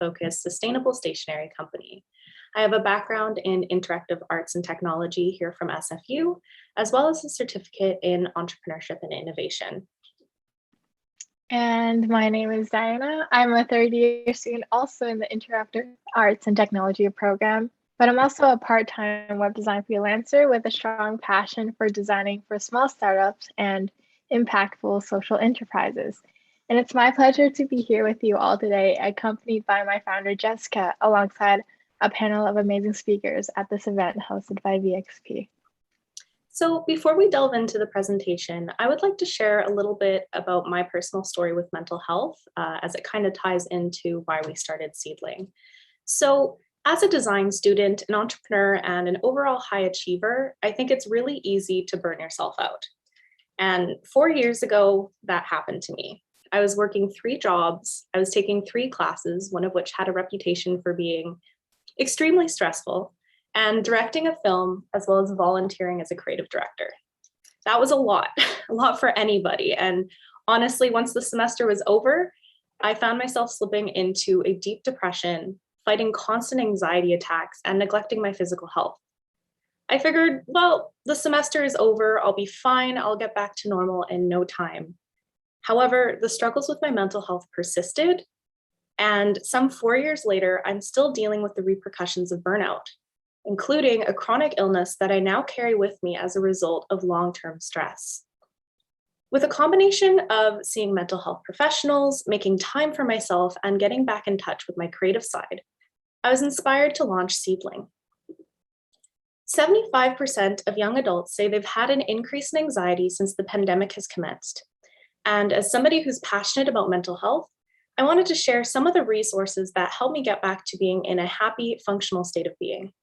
focused sustainable stationery company. I have a background in interactive arts and technology here from SFU, as well as a certificate in entrepreneurship and innovation. And my name is Diana. I'm a third-year student also in the Interactive Arts and Technology program, but I'm also a part-time web design freelancer with a strong passion for designing for small startups and impactful social enterprises. And it's my pleasure to be here with you all today, accompanied by my founder, Jesika, alongside a panel of amazing speakers at this event hosted by VXP. So before we delve into the presentation, I would like to share a little bit about my personal story with mental health, as it kind of ties into why we started Seedling. So as a design student, an entrepreneur, and an overall high achiever, I think it's really easy to burn yourself out. And 4 years ago, that happened to me. I was working 3 jobs, I was taking 3 classes, one of which had a reputation for being extremely stressful, and directing a film, as well as volunteering as a creative director. That was a lot for anybody. And honestly, once the semester was over, I found myself slipping into a deep depression, fighting constant anxiety attacks, and neglecting my physical health. I figured, well, the semester is over, I'll be fine, I'll get back to normal in no time. However, the struggles with my mental health persisted, and some 4 years later, I'm still dealing with the repercussions of burnout, including a chronic illness that I now carry with me as a result of long-term stress. With a combination of seeing mental health professionals, making time for myself, and getting back in touch with my creative side, I was inspired to launch Seedling. 75% of young adults say they've had an increase in anxiety since the pandemic has commenced. And as somebody who's passionate about mental health, I wanted to share some of the resources that help me get back to being in a happy, functional state of being.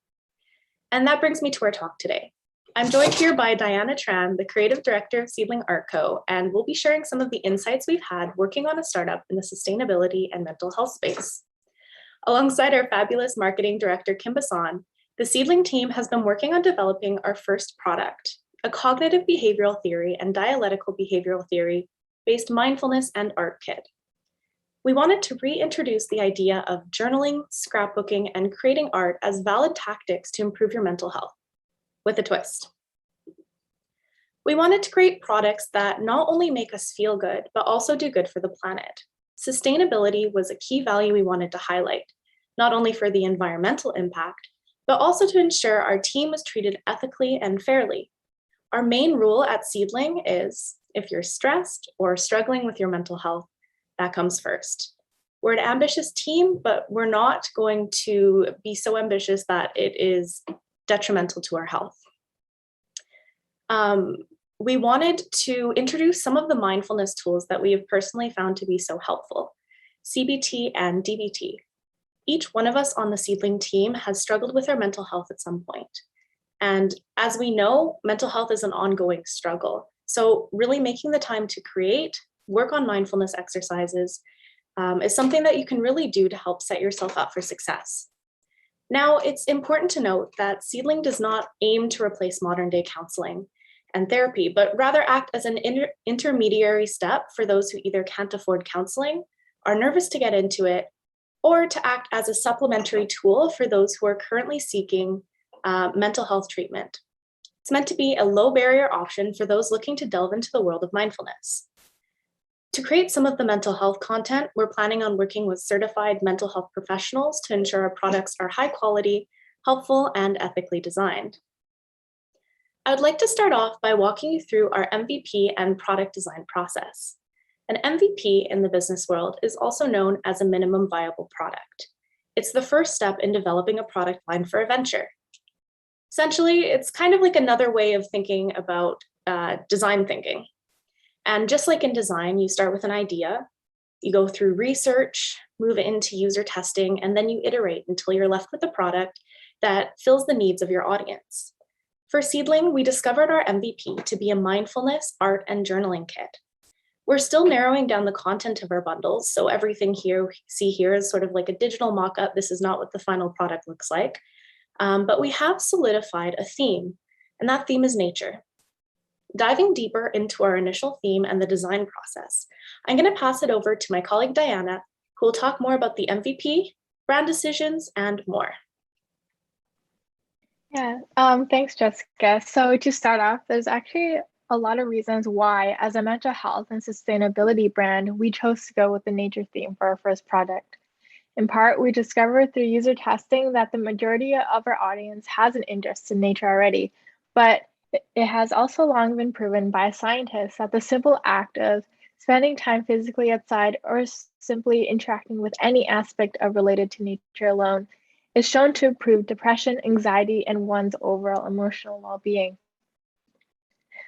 And that brings me to our talk today. I'm joined here by Diana Tran, the creative director of Seedling Art Co, and we'll be sharing some of the insights we've had working on a startup in the sustainability and mental health space. Alongside our fabulous marketing director, Kim Bassan, the Seedling team has been working on developing our first product, a cognitive behavioral theory and dialectical behavioral theory based mindfulness and art kit. We wanted to reintroduce the idea of journaling, scrapbooking, and creating art as valid tactics to improve your mental health, with a twist. We wanted to create products that not only make us feel good, but also do good for the planet. Sustainability was a key value we wanted to highlight, not only for the environmental impact, but also to ensure our team was treated ethically and fairly. Our main rule at Seedling is, if you're stressed or struggling with your mental health, that comes first. We're an ambitious team, but we're not going to be so ambitious that it is detrimental to our health. We wanted to introduce some of the mindfulness tools that we have personally found to be so helpful, CBT and DBT. Each one of us on the Seedling team has struggled with our mental health at some point. And as we know, mental health is an ongoing struggle. So really making the time to create, work on mindfulness exercises is something that you can really do to help set yourself up for success. Now, it's important to note that Seedling does not aim to replace modern day counseling and therapy, but rather act as an intermediary step for those who either can't afford counseling, are nervous to get into it, or to act as a supplementary tool for those who are currently seeking mental health treatment. It's meant to be a low barrier option for those looking to delve into the world of mindfulness. To create some of the mental health content, we're planning on working with certified mental health professionals to ensure our products are high quality, helpful, and ethically designed. I would like to start off by walking you through our MVP and product design process. An MVP in the business world is also known as a minimum viable product. It's the first step in developing a product line for a venture. Essentially, it's kind of like another way of thinking about design thinking. And just like in design, you start with an idea, you go through research, move into user testing, and then you iterate until you're left with a product that fills the needs of your audience. For Seedling, we discovered our MVP to be a mindfulness, art, and journaling kit. We're still narrowing down the content of our bundles, so everything here see here is sort of like a digital mock-up. This is not what the final product looks like. But we have solidified a theme, and that theme is nature. Diving deeper into our initial theme and the design process, I'm going to pass it over to my colleague Diana, who will talk more about the MVP, brand decisions, and more. Yeah, thanks, Jessica. So to start off, there's actually a lot of reasons why, as a mental health and sustainability brand, we chose to go with the nature theme for our first product. In part, we discovered through user testing that the majority of our audience has an interest in nature already, but it has also long been proven by scientists that the simple act of spending time physically outside or simply interacting with any aspect of related to nature alone is shown to improve depression, anxiety, and one's overall emotional well-being.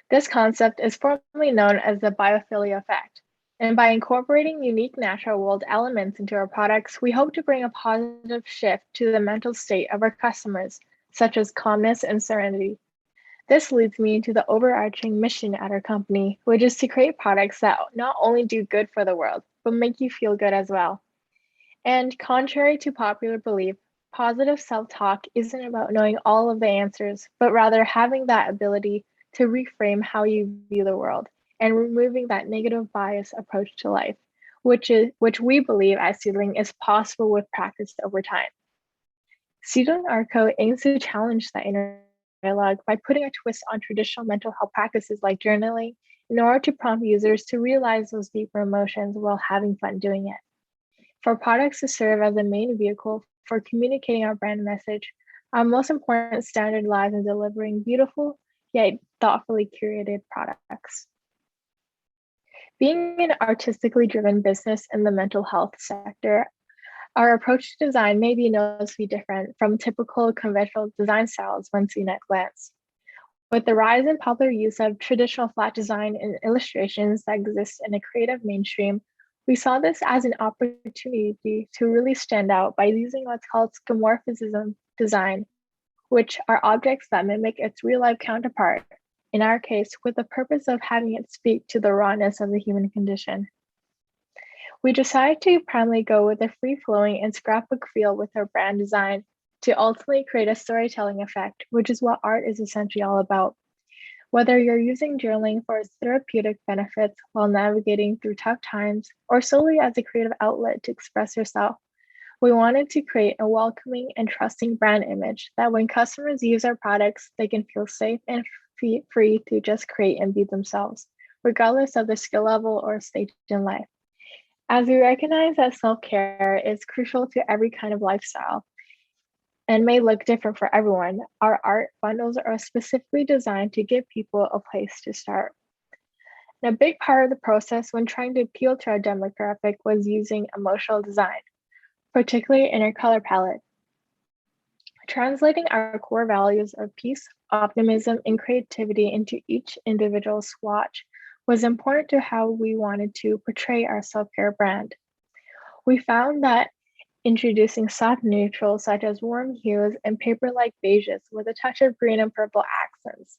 This concept is formally known as the biophilia effect. And by incorporating unique natural world elements into our products, we hope to bring a positive shift to the mental state of our customers, such as calmness and serenity. This leads me to the overarching mission at our company, which is to create products that not only do good for the world, but make you feel good as well. And contrary to popular belief, positive self talk isn't about knowing all of the answers, but rather having that ability to reframe how you view the world and removing that negative bias approach to life, which we believe at Seedling is possible with practice over time. Seedling Art Co aims to challenge that inner dialogue by putting a twist on traditional mental health practices like journaling in order to prompt users to realize those deeper emotions while having fun doing it. For products to serve as the main vehicle for communicating our brand message, our most important standard lies in delivering beautiful yet thoughtfully curated products. Being an artistically driven business in the mental health sector, our approach to design may be noticeably different from typical conventional design styles when seen at glance. With the rise in popular use of traditional flat design and illustrations that exist in a creative mainstream, we saw this as an opportunity to really stand out by using what's called schemorphism design, which are objects that mimic its real-life counterpart, in our case, with the purpose of having it speak to the rawness of the human condition. We decided to primarily go with a free-flowing and scrapbook feel with our brand design to ultimately create a storytelling effect, which is what art is essentially all about. Whether you're using journaling for its therapeutic benefits while navigating through tough times, or solely as a creative outlet to express yourself, we wanted to create a welcoming and trusting brand image that when customers use our products, they can feel safe and free to just create and be themselves, regardless of their skill level or stage in life. As we recognize that self-care is crucial to every kind of lifestyle, and may look different for everyone, our art bundles are specifically designed to give people a place to start. And a big part of the process when trying to appeal to our demographic was using emotional design, particularly in our color palette. Translating our core values of peace, optimism, and creativity into each individual swatch was important to how we wanted to portray our self-care brand. We found that introducing soft neutrals such as warm hues and paper-like beiges with a touch of green and purple accents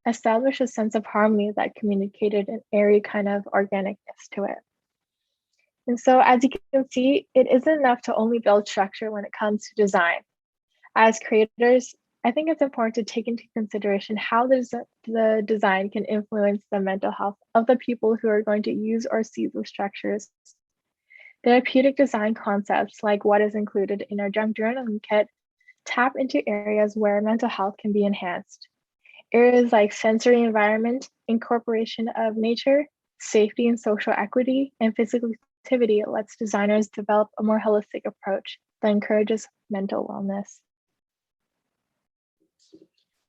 established a sense of harmony that communicated an airy kind of organicness to it. And so as you can see, it isn't enough to only build structure when it comes to design. As creators, I think it's important to take into consideration how the design can influence the mental health of the people who are going to use or see the structures. Therapeutic design concepts, like what is included in our junk journaling kit, tap into areas where mental health can be enhanced. Areas like sensory environment, incorporation of nature, safety and social equity, and physical activity lets designers develop a more holistic approach that encourages mental wellness.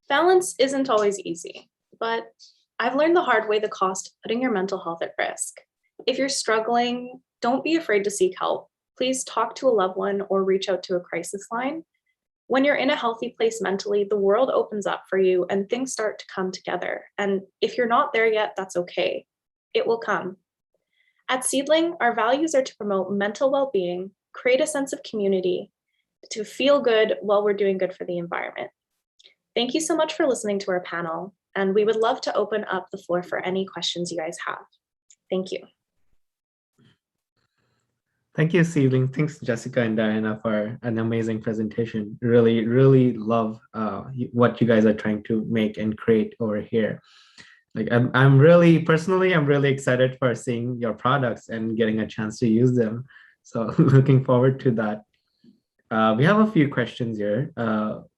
Balance isn't always easy, but I've learned the hard way the cost of putting your mental health at risk. If you're struggling, don't be afraid to seek help. Please talk to a loved one or reach out to a crisis line. When you're in a healthy place mentally, the world opens up for you and things start to come together. And if you're not there yet, that's okay. It will come. At Seedling, our values are to promote mental well-being, create a sense of community, to feel good while we're doing good for the environment. Thank you so much for listening to our panel, and we would love to open up the floor for any questions you guys have. Thank you. Thank you, Seedling. Thanks, Jessica and Diana, for an amazing presentation. Really, really love what you guys are trying to make and create over here. Like, I'm really excited for seeing your products and getting a chance to use them. So looking forward to that. We have a few questions here.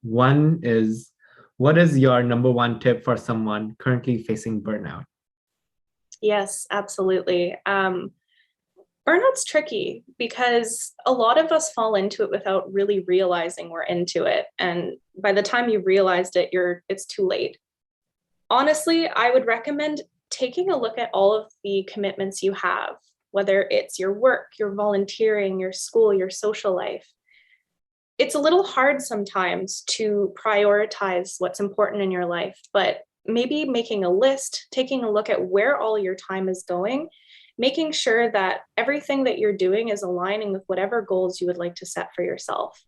One is, what is your number one tip for someone currently facing burnout? Yes, absolutely. Burnout's tricky because a lot of us fall into it without really realizing we're into it. And by the time you've realized it, it's too late. Honestly, I would recommend taking a look at all of the commitments you have, whether it's your work, your volunteering, your school, your social life. It's a little hard sometimes to prioritize what's important in your life, but maybe making a list, taking a look at where all your time is going, making sure that everything that you're doing is aligning with whatever goals you would like to set for yourself.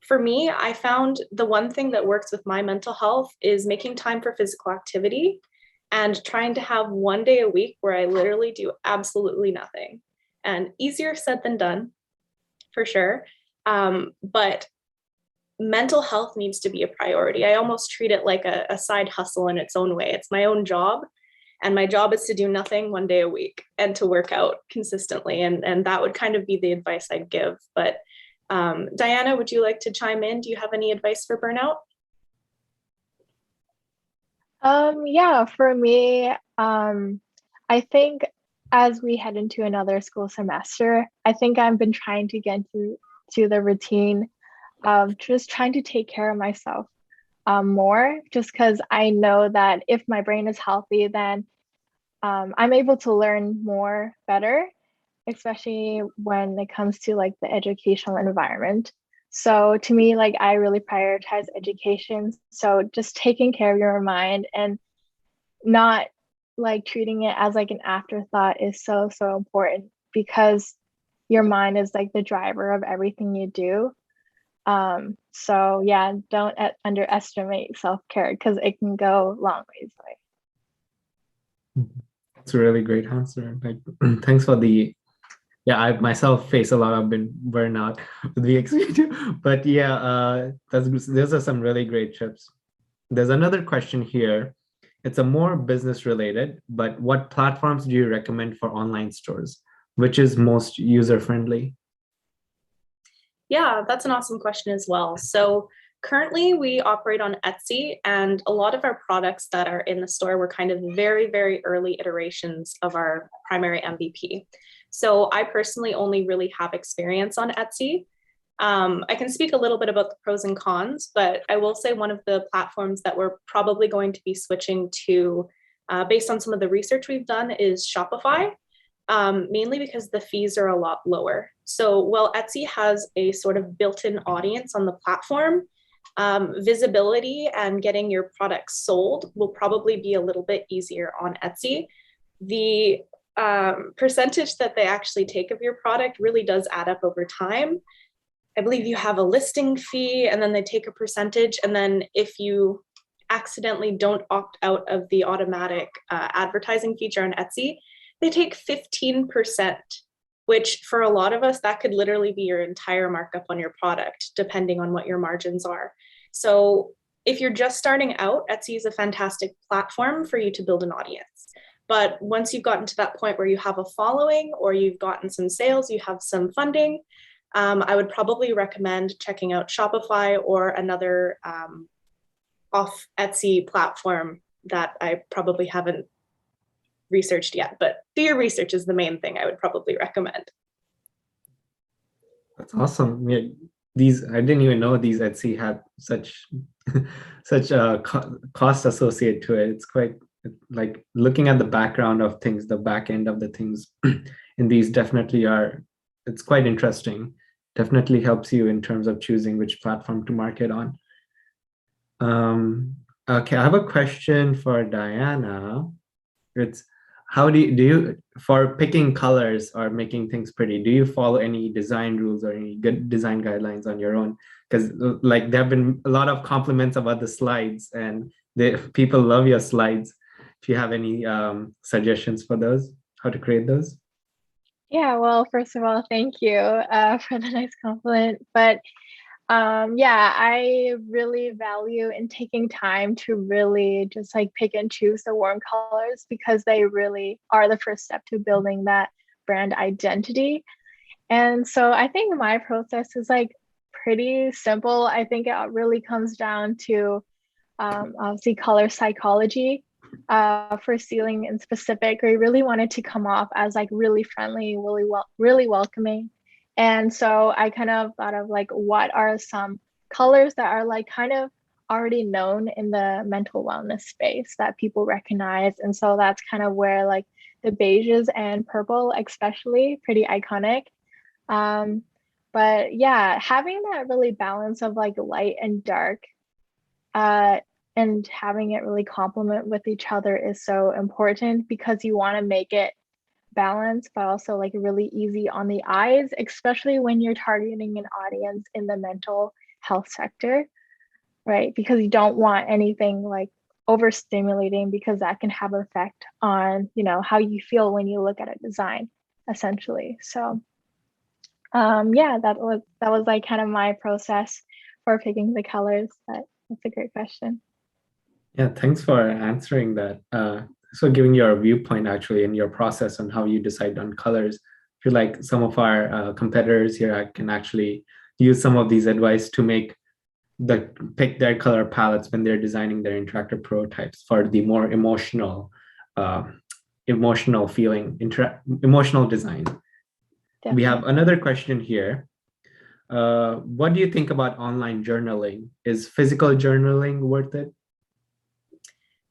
For me, I found the one thing that works with my mental health is making time for physical activity and trying to have one day a week where I literally do absolutely nothing. And easier said than done, for sure. But mental health needs to be a priority. I almost treat it like a side hustle in its own way. It's my own job. And my job is to do nothing one day a week and to work out consistently. And that would kind of be the advice I'd give. But Diana, would you like to chime in? Do you have any advice for burnout? Yeah, for me, I think as we head into another school semester, I think I've been trying to get to the routine of just trying to take care of myself more, just because I know that if my brain is healthy, then I'm able to learn more better, especially when it comes to like the educational environment. So to me, like I really prioritize education. So just taking care of your mind and not like treating it as like an afterthought is so, so important because your mind is like the driver of everything you do. So yeah, don't underestimate self-care because it can go long ways away. That's a really great answer. Like, thanks for the. Yeah, I myself face a lot of burnout with VXP too. But yeah, those are some really great tips. There's another question here. It's a more business related, but what platforms do you recommend for online stores? Which is most user friendly? Yeah, that's an awesome question as well. So currently we operate on Etsy, and a lot of our products that are in the store were kind of very, very early iterations of our primary MVP. So I personally only really have experience on Etsy. I can speak a little bit about the pros and cons, but I will say one of the platforms that we're probably going to be switching to, based on some of the research we've done, is Shopify, mainly because the fees are a lot lower. So while Etsy has a sort of built-in audience on the platform, visibility and getting your products sold will probably be a little bit easier on Etsy. The percentage that they actually take of your product really does add up over time. I believe you have a listing fee and then they take a percentage. And then if you accidentally don't opt out of the automatic advertising feature on Etsy, they take 15%, which for a lot of us, that could literally be your entire markup on your product, depending on what your margins are. So if you're just starting out, Etsy is a fantastic platform for you to build an audience. But once you've gotten to that point where you have a following or you've gotten some sales, you have some funding, I would probably recommend checking out Shopify or another off Etsy platform that I probably haven't researched yet, but do your research is the main thing I would probably recommend. That's awesome. Yeah, these I didn't even know these Etsy had such such a cost associated to it. It's quite like looking at the background of things, the back end of the things in these definitely are, it's quite interesting. Definitely helps you in terms of choosing which platform to market on. Okay, I have a question for Diana. It's how do you for picking colors or making things pretty, do you follow any design rules or any good design guidelines on your own? Because like there have been a lot of compliments about the slides and people love your slides. If you have any suggestions for those, how to create those? Yeah, well, first of all, thank you for the nice compliment. But yeah, I really value in taking time to really just like pick and choose the warm colors because they really are the first step to building that brand identity. And so I think my process is like pretty simple. I think it really comes down to obviously color psychology. For Seedling in specific, we really wanted to come off as like really friendly, really welcoming. And so I kind of thought of like, what are some colors that are like kind of already known in the mental wellness space that people recognize. And so that's kind of where like the beiges and purple, especially, pretty iconic. But yeah, having that really balance of like light and dark, and having it really complement with each other is so important, because you want to make it balanced, but also like really easy on the eyes, especially when you're targeting an audience in the mental health sector, right? Because you don't want anything like overstimulating, because that can have effect on, you know, how you feel when you look at a design, essentially. So yeah, that was like kind of my process for picking the colors. But that's a great question. Yeah, thanks for answering that. So giving your viewpoint actually in your process on how you decide on colors. I feel like some of our competitors here can actually use some of these advice to pick their color palettes when they're designing their interactive prototypes for the more emotional feeling, emotional design. Definitely. We have another question here. What do you think about online journaling? Is physical journaling worth it?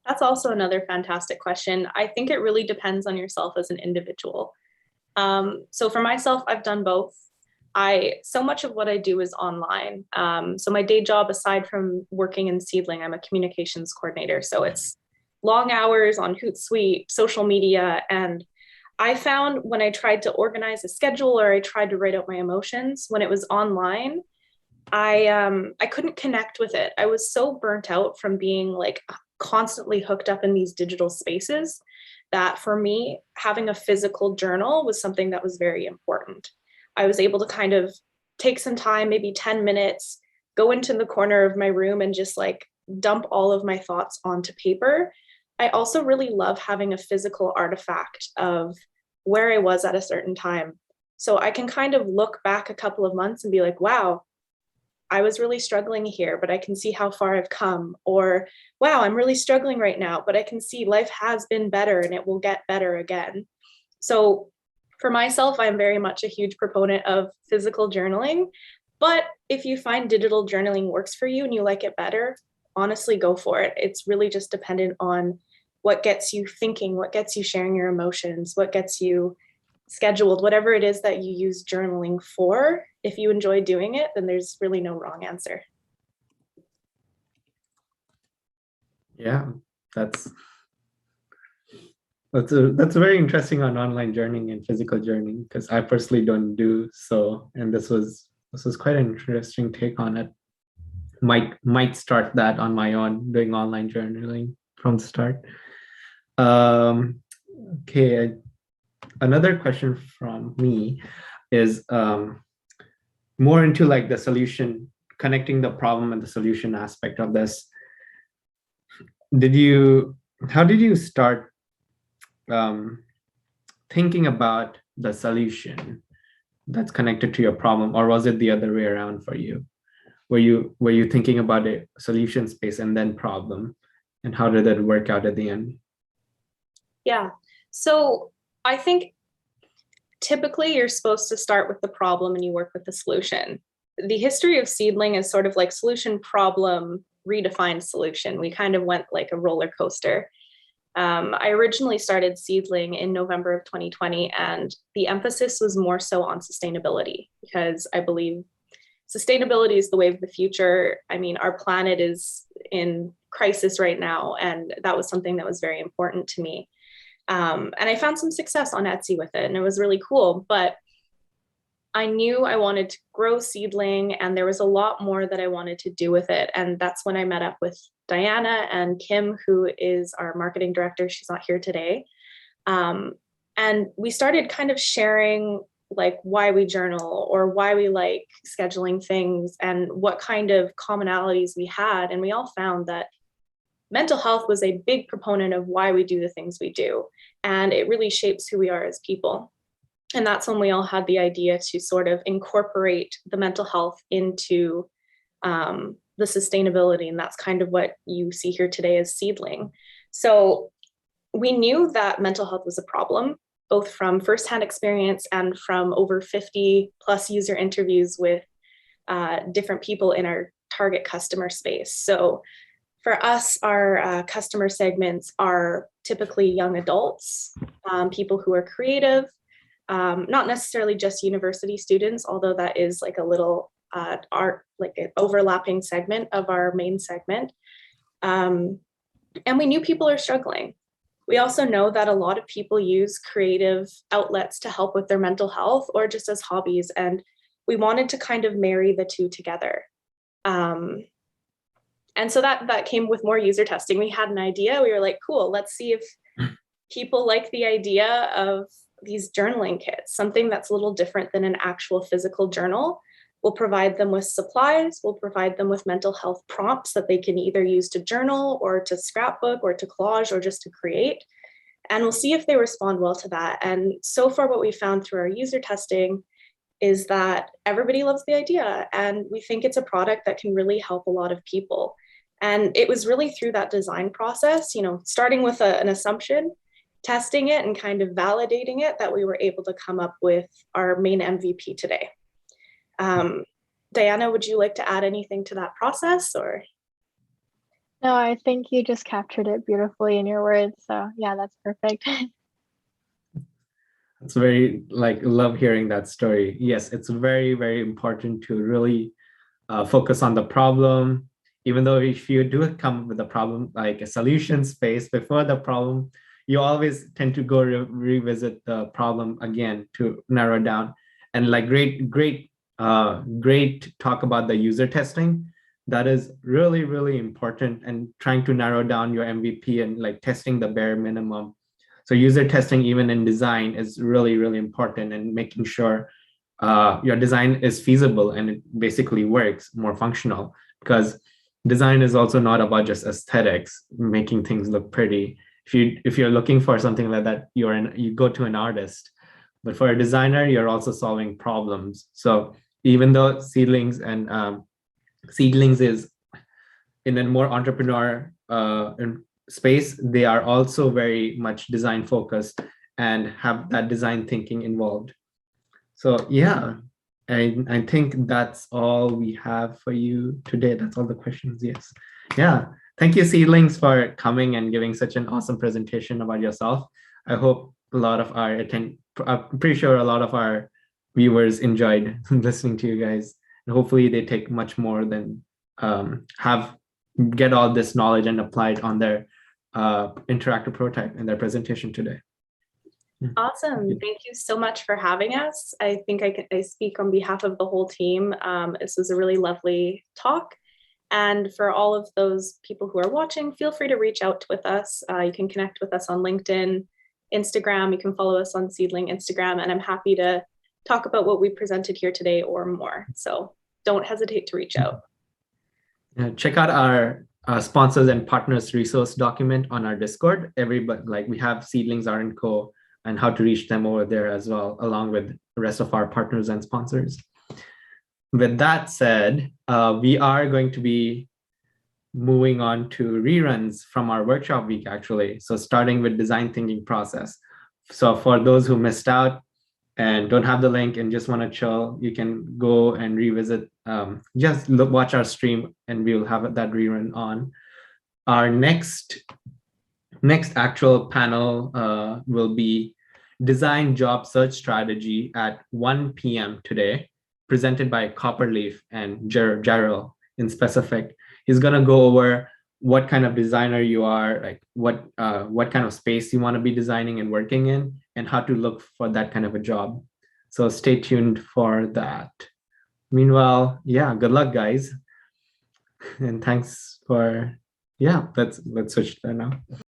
That's also another fantastic question. I think it really depends on yourself as an individual. So for myself, I've done both. So much of what I do is online. So my day job, aside from working in Seedling, I'm a communications coordinator. So it's long hours on Hootsuite, social media. And I found when I tried to organize a schedule, or I tried to write out my emotions when it was online, I couldn't connect with it. I was so burnt out from being like constantly hooked up in these digital spaces that for me, having a physical journal was something that was very important. I was able to kind of take some time, maybe 10 minutes, go into the corner of my room and just like dump all of my thoughts onto paper. I also really love having a physical artifact of where I was at a certain time. So I can kind of look back a couple of months and be like, wow, I was really struggling here, but I can see how far I've come. Or, wow, I'm really struggling right now, but I can see life has been better and it will get better again. So for myself, I'm very much a huge proponent of physical journaling. But if you find digital journaling works for you and you like it better, honestly, go for it. It's really just dependent on what gets you thinking, what gets you sharing your emotions, what gets you scheduled, whatever it is that you use journaling for. If you enjoy doing it, then there's really no wrong answer. Yeah, that's very interesting on online journaling and physical journaling, because I personally don't do so, and this was quite an interesting take on it. Might start that on my own, doing online journaling from the start. Okay, another question from me is more into like the solution, connecting the problem and the solution aspect of this. How did you start thinking about the solution that's connected to your problem, or was it the other way around for you? Were you thinking about a solution space and then problem, and how did that work out at the end? Yeah, so I think typically you're supposed to start with the problem and you work with the solution. The history of Seedling is sort of like solution, problem, redefined solution. We kind of went like a roller coaster. I originally started Seedling in November of 2020, and the emphasis was more so on sustainability, because I believe sustainability is the way of the future. I mean, our planet is in crisis right now, and that was something that was very important to me. And I found some success on Etsy with it, and it was really cool. But I knew I wanted to grow Seedling, and there was a lot more that I wanted to do with it. And that's when I met up with Diana and Kim, who is our marketing director. She's not here today. And we started kind of sharing like why we journal, or why we like scheduling things, and what kind of commonalities we had. And we all found that mental health was a big proponent of why we do the things we do. And it really shapes who we are as people. And that's when we all had the idea to sort of incorporate the mental health into the sustainability. And that's kind of what you see here today as Seedling. So we knew that mental health was a problem, both from firsthand experience and from over 50 plus user interviews with different people in our target customer space. So for us, our customer segments are typically young adults, people who are creative, not necessarily just university students, although that is like a little like an overlapping segment of our main segment. And we knew people are struggling. We also know that a lot of people use creative outlets to help with their mental health or just as hobbies. And we wanted to kind of marry the two together. And so that came with more user testing. We had an idea. We were like, cool, let's see if people like the idea of these journaling kits, something that's a little different than an actual physical journal. We'll provide them with supplies. We'll provide them with mental health prompts that they can either use to journal or to scrapbook or to collage or just to create. And we'll see if they respond well to that. And so far, what we found through our user testing is that everybody loves the idea. And we think it's a product that can really help a lot of people. And it was really through that design process, starting with an assumption, testing it and kind of validating it, that we were able to come up with our main MVP today. Diana, would you like to add anything to that process or? No, I think you just captured it beautifully in your words. So yeah, that's perfect. It's very love hearing that story. Yes, it's very, very important to really focus on the problem. Even though if you do come with a problem, like a solution space before the problem, you always tend to go revisit the problem again to narrow down. And great talk about the user testing. That is really, really important, and trying to narrow down your MVP and testing the bare minimum. So user testing, even in design, is really, really important, and making sure your design is feasible and it basically works, more functional, because design is also not about just aesthetics, making things look pretty. If you're looking for something like that, you go to an artist. But for a designer, you're also solving problems. So even though Seedlings is in a more entrepreneur space, they are also very much design focused and have that design thinking involved. So yeah, I think that's all we have for you today. That's all the questions. Yes. Yeah. Thank you, Seedlings, for coming and giving such an awesome presentation about yourself. I hope I'm pretty sure a lot of our viewers enjoyed listening to you guys. And hopefully they take much more than get all this knowledge and apply it on their interactive prototype in their presentation today. Awesome. Thank you so much for having us. I think I speak on behalf of the whole team. This was a really lovely talk. And for all of those people who are watching, feel free to reach out with us. You can connect with us on LinkedIn, Instagram. You can follow us on Seedling Instagram, and I'm happy to talk about what we presented here today or more. So don't hesitate to reach out. Check out our sponsors and partners resource document on our Discord. We have Seedlings Art Co and how to reach them over there as well, along with the rest of our partners and sponsors. With that said, we are going to be moving on to reruns from our workshop week, actually. So starting with design thinking process. So for those who missed out and don't have the link and just want to chill, you can go and revisit, watch our stream, and we'll have that rerun on. Our next actual panel will be Design Job Search Strategy at 1 p.m. today, presented by Copperleaf and Gerald in specific. He's going to go over what kind of designer you are, what kind of space you want to be designing and working in, and how to look for that kind of a job. So stay tuned for that. Meanwhile, yeah, good luck, guys. And thanks for, let's switch there now.